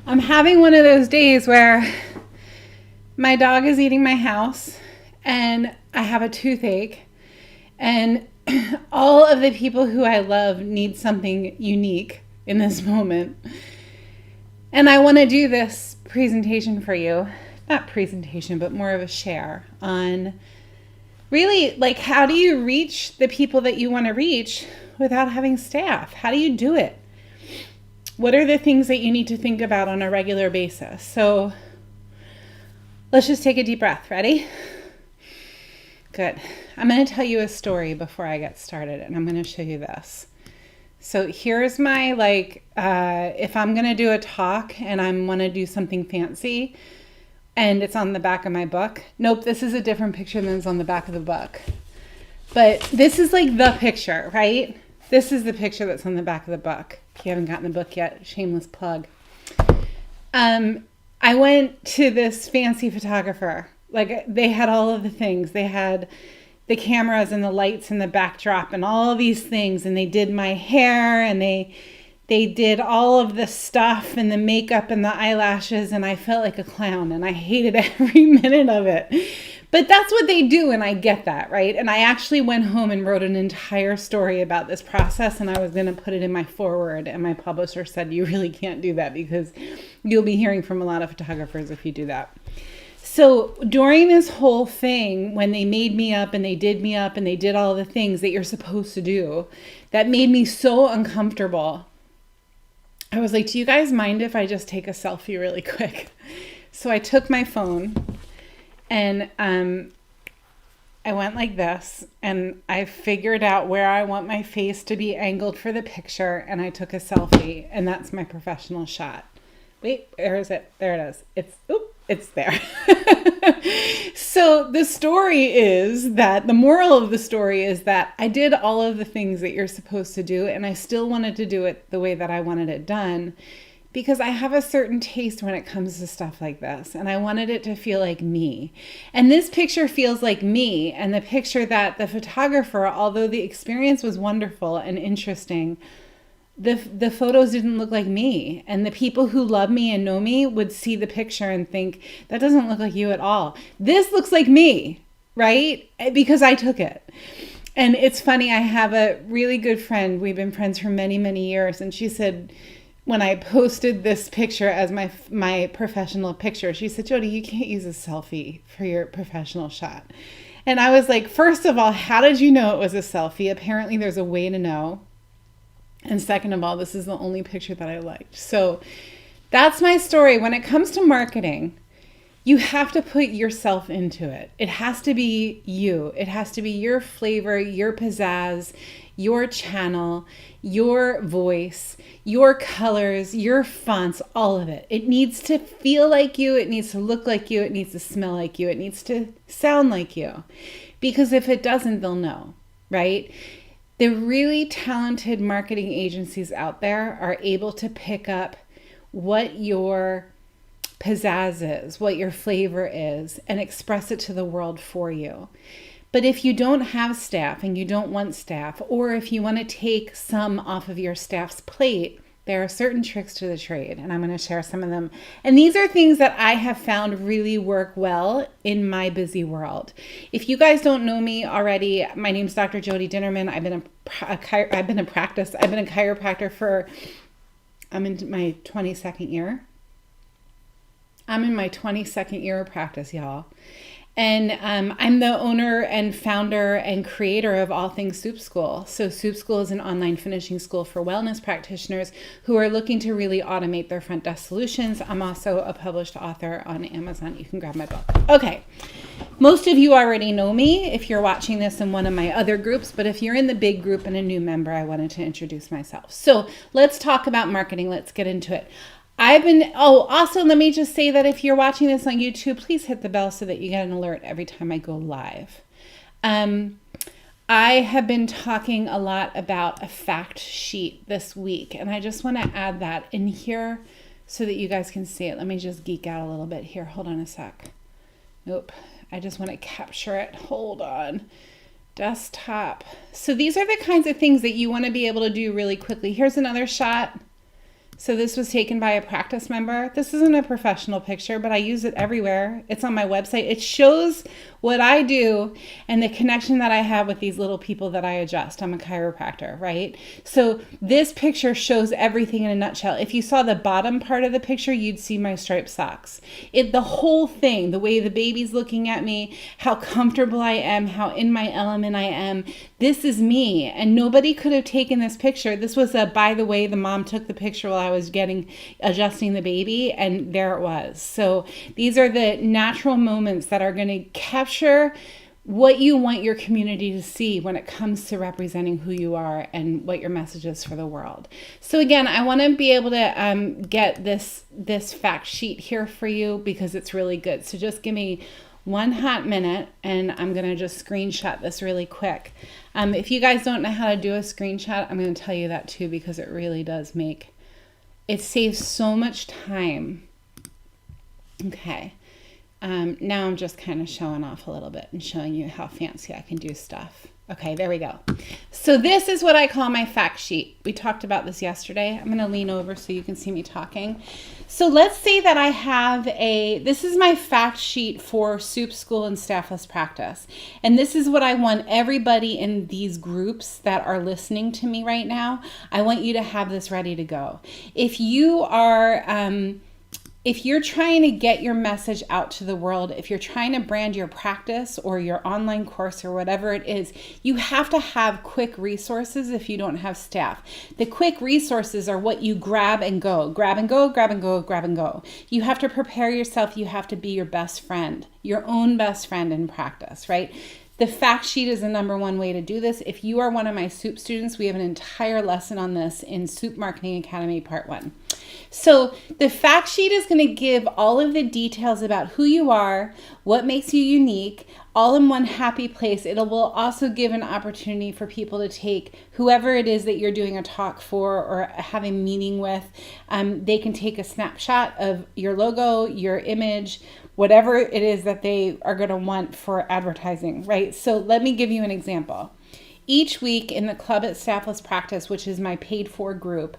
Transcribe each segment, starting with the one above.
I'm having one of those days where my dog is eating my house and I have a toothache, and all of the people who I love need something unique in this moment. And I want to do this presentation for you. Not presentation, but more of a share on really, like, how do you reach the people that you want to reach without having staff? How do you do it? What are the things that you need to think about on a regular basis? So let's just take a deep breath. Ready? Good. I'm going to tell you a story before I get started, and I'm going to show you this. So here's my, if I'm going to do a talk and I want to do something fancy, and it's on the back of my book. Nope, this is a different picture than is on the back of the book. But this is like the picture, right? This is the picture that's on the back of the book. If you haven't gotten the book yet, shameless plug. I went to this fancy photographer. Like, they had all of the things. They had the cameras and the lights and the backdrop and all of these things. And they did my hair, and they did all of the stuff and the makeup and the eyelashes. And I felt like a clown, and I hated every minute of it. But that's what they do, and I get that, right? And I actually went home and wrote an entire story about this process, and I was going to put it in my foreword, and my publisher said, you really can't do that because you'll be hearing from a lot of photographers if you do that. So during this whole thing, when they made me up and they did me up and they did all the things that you're supposed to do, that made me so uncomfortable. I was like, do you guys mind if I just take a selfie really quick? So I took my phone, and I went like this, and I figured out where I want my face to be angled for the picture, and I took a selfie, and that's my professional shot. Wait, where is it? There it is. It's there. So the story is that, the moral of the story is that I did all of the things that you're supposed to do, and I still wanted to do it the way that I wanted it done, because I have a certain taste when it comes to stuff like this, and I wanted it to feel like me. And this picture feels like me, and the picture that the photographer, although the experience was wonderful and interesting, the photos didn't look like me. And the people who love me and know me would see the picture and think, that doesn't look like you at all. This looks like me, right? Because I took it. And it's funny, I have a really good friend. We've been friends for many, many years. And she said, when I posted this picture as my professional picture, she said, Jody, you can't use a selfie for your professional shot. And I was like, first of all, how did you know it was a selfie? Apparently there's a way to know. And second of all, this is the only picture that I liked. So that's my story. When it comes to marketing, you have to put yourself into it. It has to be you. It has to be your flavor, your pizzazz, your channel, your voice, your colors, your fonts, all of it. It needs to feel like you. It needs to look like you. It needs to smell like you. It needs to sound like you. Because if it doesn't, they'll know, right? The really talented marketing agencies out there are able to pick up what your pizzazz is, what your flavor is, and express it to the world for you. But if you don't have staff and you don't want staff, or if you want to take some off of your staff's plate, there are certain tricks to the trade, and I'm going to share some of them. And these are things that I have found really work well in my busy world. If you guys don't know me already, my name's Dr. Jody Dinnerman. I've been a chiropractor for, I'm in my 22nd year. I'm in my 22nd year of practice, y'all. And I'm the owner and founder and creator of All Things Soup School. So Soup School is an online finishing school for wellness practitioners who are looking to really automate their front desk solutions. I'm also a published author on Amazon. You can grab my book. Okay. Most of you already know me if you're watching this in one of my other groups, but if you're in the big group and a new member, I wanted to introduce myself. So let's talk about marketing. Let's get into it. Also, let me just say that if you're watching this on YouTube, please hit the bell so that you get an alert every time I go live. I have been talking a lot about a fact sheet this week, and I just want to add that in here so that you guys can see it. Let me just geek out a little bit here. Hold on a sec. Nope. I just want to capture it. Hold on. Desktop. So these are the kinds of things that you want to be able to do really quickly. Here's another shot. So this was taken by a practice member. This isn't a professional picture, but I use it everywhere. It's on my website. It shows what I do and the connection that I have with these little people that I adjust. I'm a chiropractor, right? So this picture shows everything in a nutshell. If you saw the bottom part of the picture, you'd see my striped socks. The whole thing, the way the baby's looking at me, how comfortable I am, how in my element I am. This is me, and nobody could have taken this picture. This was by the way, the mom took the picture while I was adjusting the baby, and there it was. So these are the natural moments that are going to capture what you want your community to see when it comes to representing who you are and what your message is for the world. So again, I want to be able to get this fact sheet here for you because it's really good. So just give me one hot minute and I'm going to just screenshot this really quick. If you guys don't know how to do a screenshot, I'm going to tell you that too, because it really does it saves so much time. Okay. Now I'm just kind of showing off a little bit and showing you how fancy I can do stuff. Okay, there we go. So this is what I call my fact sheet. We talked about this yesterday. I'm going to lean over so you can see me talking. So let's say that I have this is my fact sheet for Soup School and Staffless Practice. And this is what I want everybody in these groups that are listening to me right now. I want you to have this ready to go. If you're trying to get your message out to the world, if you're trying to brand your practice or your online course or whatever it is, you have to have quick resources if you don't have staff. The quick resources are what you grab and go. Grab and go, grab and go, grab and go. You have to prepare yourself. You have to be your best friend, your own best friend in practice, right? The fact sheet is the number one way to do this. If you are one of my Soup students, we have an entire lesson on this in Soup Marketing Academy Part 1. So the fact sheet is going to give all of the details about who you are, what makes you unique, all in one happy place. It will also give an opportunity for people to take whoever it is that you're doing a talk for or have a meeting with. They can take a snapshot of your logo, your image, whatever it is that they are going to want for advertising, right? So let me give you an example. Each week in the Club at Staffless Practice, which is my paid for group,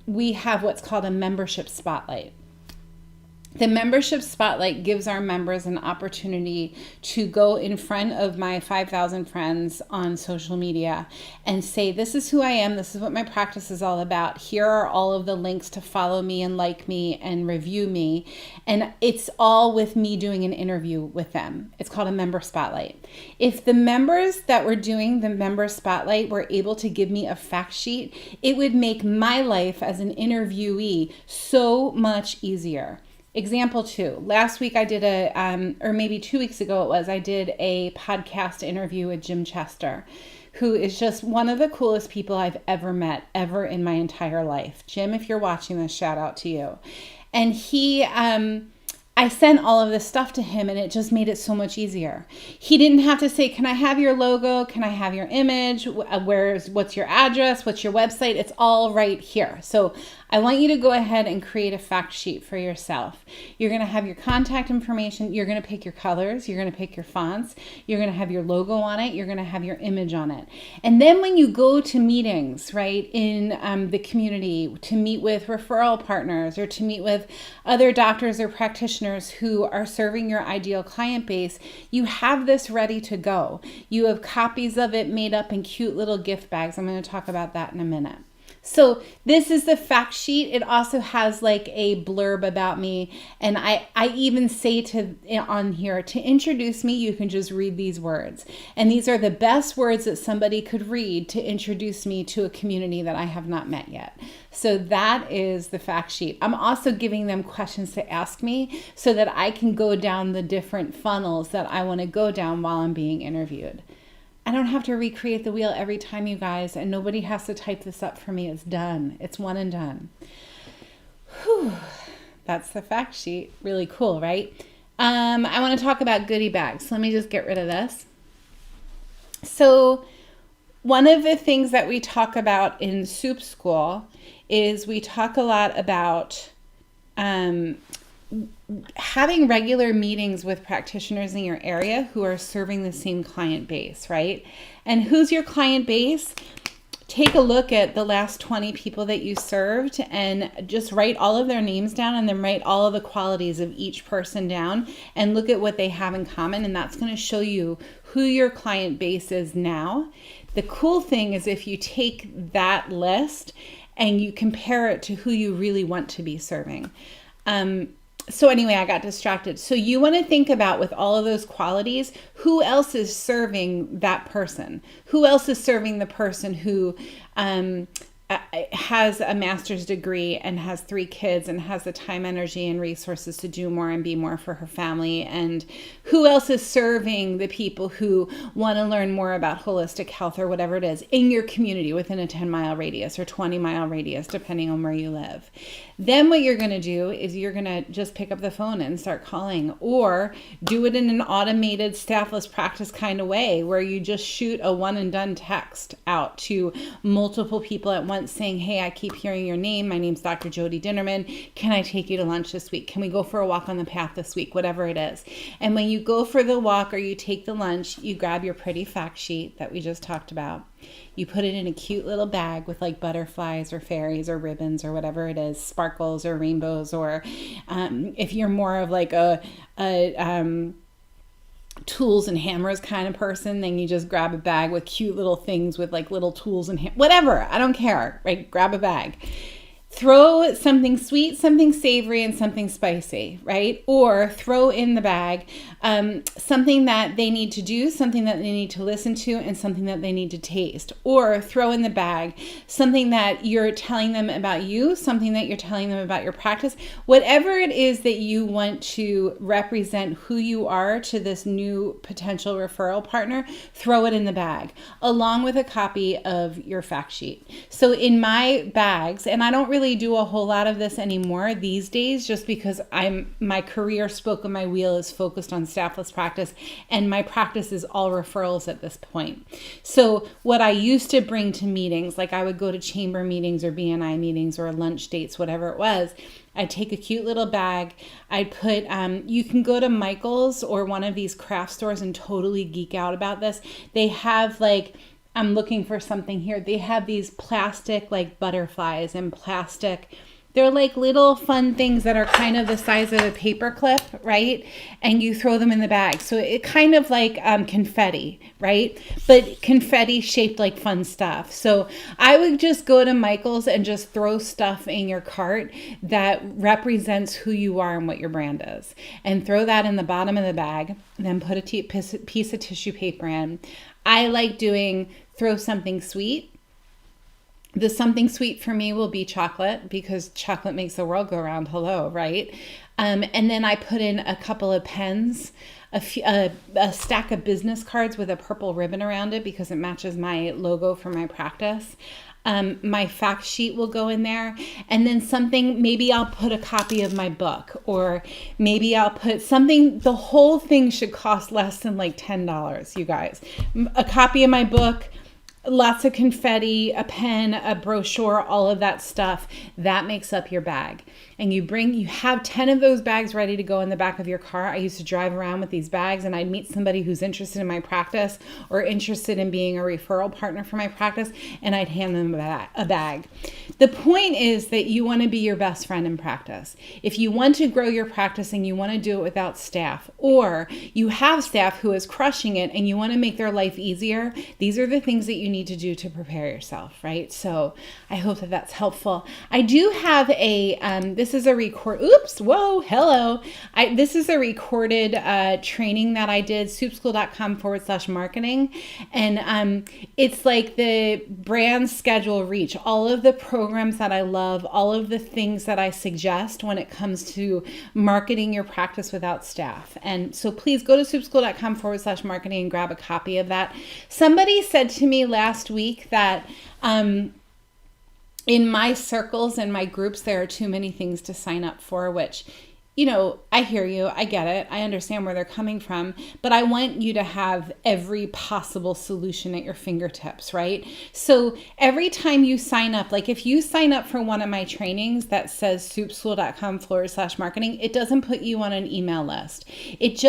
we have what's called a membership spotlight. The membership spotlight gives our members an opportunity to go in front of my 5,000 friends on social media and say, this is who I am. This is what my practice is all about. Here are all of the links to follow me and like me and review me. And it's all with me doing an interview with them. It's called a member spotlight. If the members that were doing the member spotlight were able to give me a fact sheet, it would make my life as an interviewee so much easier. Example 2, last week I did or maybe 2 weeks ago it was, I did a podcast interview with Jim Chester, who is just one of the coolest people I've ever met, ever in my entire life. Jim, if you're watching this, shout out to you. And I sent all of this stuff to him and it just made it so much easier. He didn't have to say, can I have your logo? Can I have your image? What's your address? What's your website? It's all right here. So I want you to go ahead and create a fact sheet for yourself. You're going to have your contact information. You're going to pick your colors. You're going to pick your fonts. You're going to have your logo on it. You're going to have your image on it. And then when you go to meetings, right, in the community to meet with referral partners or to meet with other doctors or practitioners who are serving your ideal client base, you have this ready to go. You have copies of it made up in cute little gift bags. I'm going to talk about that in a minute. So this is the fact sheet. It also has like a blurb about me. And I even say on here, to introduce me, you can just read these words. And these are the best words that somebody could read to introduce me to a community that I have not met yet. So that is the fact sheet. I'm also giving them questions to ask me so that I can go down the different funnels that I want to go down while I'm being interviewed. I don't have to recreate the wheel every time, you guys, and nobody has to type this up for me. It's done. It's one and done. Whew. That's the fact sheet. Really cool, right? I want to talk about goodie bags. Let me just get rid of this. So one of the things that we talk about in Soup School is we talk a lot about having regular meetings with practitioners in your area who are serving the same client base, right? And who's your client base? take a look at the last 20 people that you served and just write all of their names down, and then write all of the qualities of each person down and look at what they have in common. And that's going to show you who your client base is now. The cool thing is if you take that list and you compare it to who you really want to be serving. So anyway, I got distracted. So you want to think about, with all of those qualities, who else is serving that person? Who else is serving the person who has a master's degree and has 3 kids and has the time, energy, and resources to do more and be more for her family? And who else is serving the people who want to learn more about holistic health or whatever it is in your community within a 10-mile radius or 20-mile radius, depending on where you live? Then what you're going to do is you're going to just pick up the phone and start calling, or do it in an automated staffless practice kind of way where you just shoot a one and done text out to multiple people at once saying, hey, I keep hearing your name. My name's Dr. Jody Dinnerman. Can I take you to lunch this week? Can we go for a walk on the path this week? Whatever it is. And when you go for the walk or you take the lunch, you grab your pretty fact sheet that we just talked about. You put it in a cute little bag with like butterflies or fairies or ribbons or whatever it is, sparkles or rainbows, or if you're more of like a tools and hammers kind of person, then you just grab a bag with cute little things with like little tools and whatever. I don't care, right? Grab a bag. Throw something sweet, something savory, and something spicy, right? Or throw in the bag something that they need to do, something that they need to listen to, and something that they need to taste. Or throw in the bag something that you're telling them about you, something that you're telling them about your practice. Whatever it is that you want to represent who you are to this new potential referral partner, throw it in the bag, along with a copy of your fact sheet. So in my bags, and I don't really do a whole lot of this anymore these days, just because my career spoke of my wheel is focused on staffless practice, and my practice is all referrals at this point. So what I used to bring to meetings, like I would go to chamber meetings or BNI meetings or lunch dates, whatever it was, I'd take a cute little bag. I'd put, you can go to Michael's or one of these craft stores and totally geek out about this. They have like, I'm looking for something here. They have these plastic like butterflies and plastic. They're like little fun things that are kind of the size of a paper clip, right? And you throw them in the bag. So it kind of like confetti, right? But confetti shaped like fun stuff. So I would just go to Michael's and just throw stuff in your cart that represents who you are and what your brand is. And throw that in the bottom of the bag. Then put a piece of tissue paper in. I like doing throw something sweet. The something sweet for me will be chocolate, because chocolate makes the world go round. Hello, right? And then I put in a couple of pens, a stack of business cards with a purple ribbon around it because it matches my logo for my practice. My fact sheet will go in there, and then something, maybe I'll put a copy of my book, or maybe I'll put something. The whole thing should cost less than like $10, you guys. A copy of my book, lots of confetti, a pen, a brochure, all of that stuff, that makes up your bag. And you have 10 of those bags ready to go in the back of your car. I used to drive around with these bags, and I'd meet somebody who's interested in my practice or interested in being a referral partner for my practice, and I'd hand them a bag. The point is that you want to be your best friend in practice. If you want to grow your practice and you want to do it without staff, or you have staff who is crushing it and you want to make their life easier, these are the things that you need to do to prepare yourself, right? So I hope that that's helpful. I do have this is a this is a recorded training that I did, soupschool.com/marketing. And it's like the brand schedule reach, all of the programs that I love, all of the things that I suggest when it comes to marketing your practice without staff. And so please go to soupschool.com/marketing and grab a copy of that. Somebody said to me last week that in my circles and my groups, there are too many things to sign up for, which I hear you. I get it. I understand where they're coming from, but I want you to have every possible solution at your fingertips, right? So every time you sign up, like if you sign up for one of my trainings that says soupschool.com/marketing, it doesn't put you on an email list. It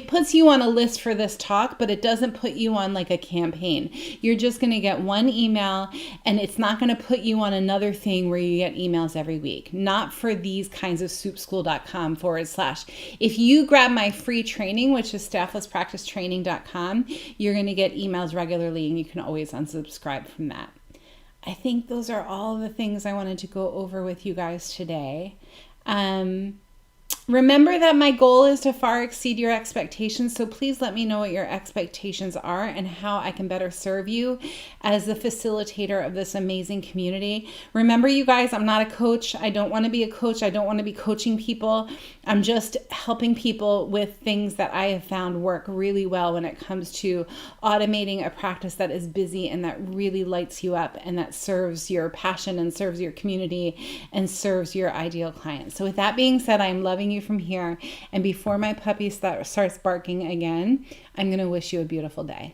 puts you on a list for this talk, but it doesn't put you on like a campaign. You're just going to get one email, and it's not going to put you on another thing where you get emails every week. Not for these kinds of soupschool.com/. If you grab my free training, which is stafflesspracticetraining.com, you're going to get emails regularly, and you can always unsubscribe from that. I think those are all the things I wanted to go over with you guys today. Remember that my goal is to far exceed your expectations, so please let me know what your expectations are and how I can better serve you as the facilitator of this amazing community. Remember, you guys, I'm not a coach. I don't want to be a coach. I don't want to be coaching people. I'm just helping people with things that I have found work really well when it comes to automating a practice that is busy and that really lights you up and that serves your passion and serves your community and serves your ideal client. So with that being said, I'm loving you from here. And before my puppy starts barking again, I'm going to wish you a beautiful day.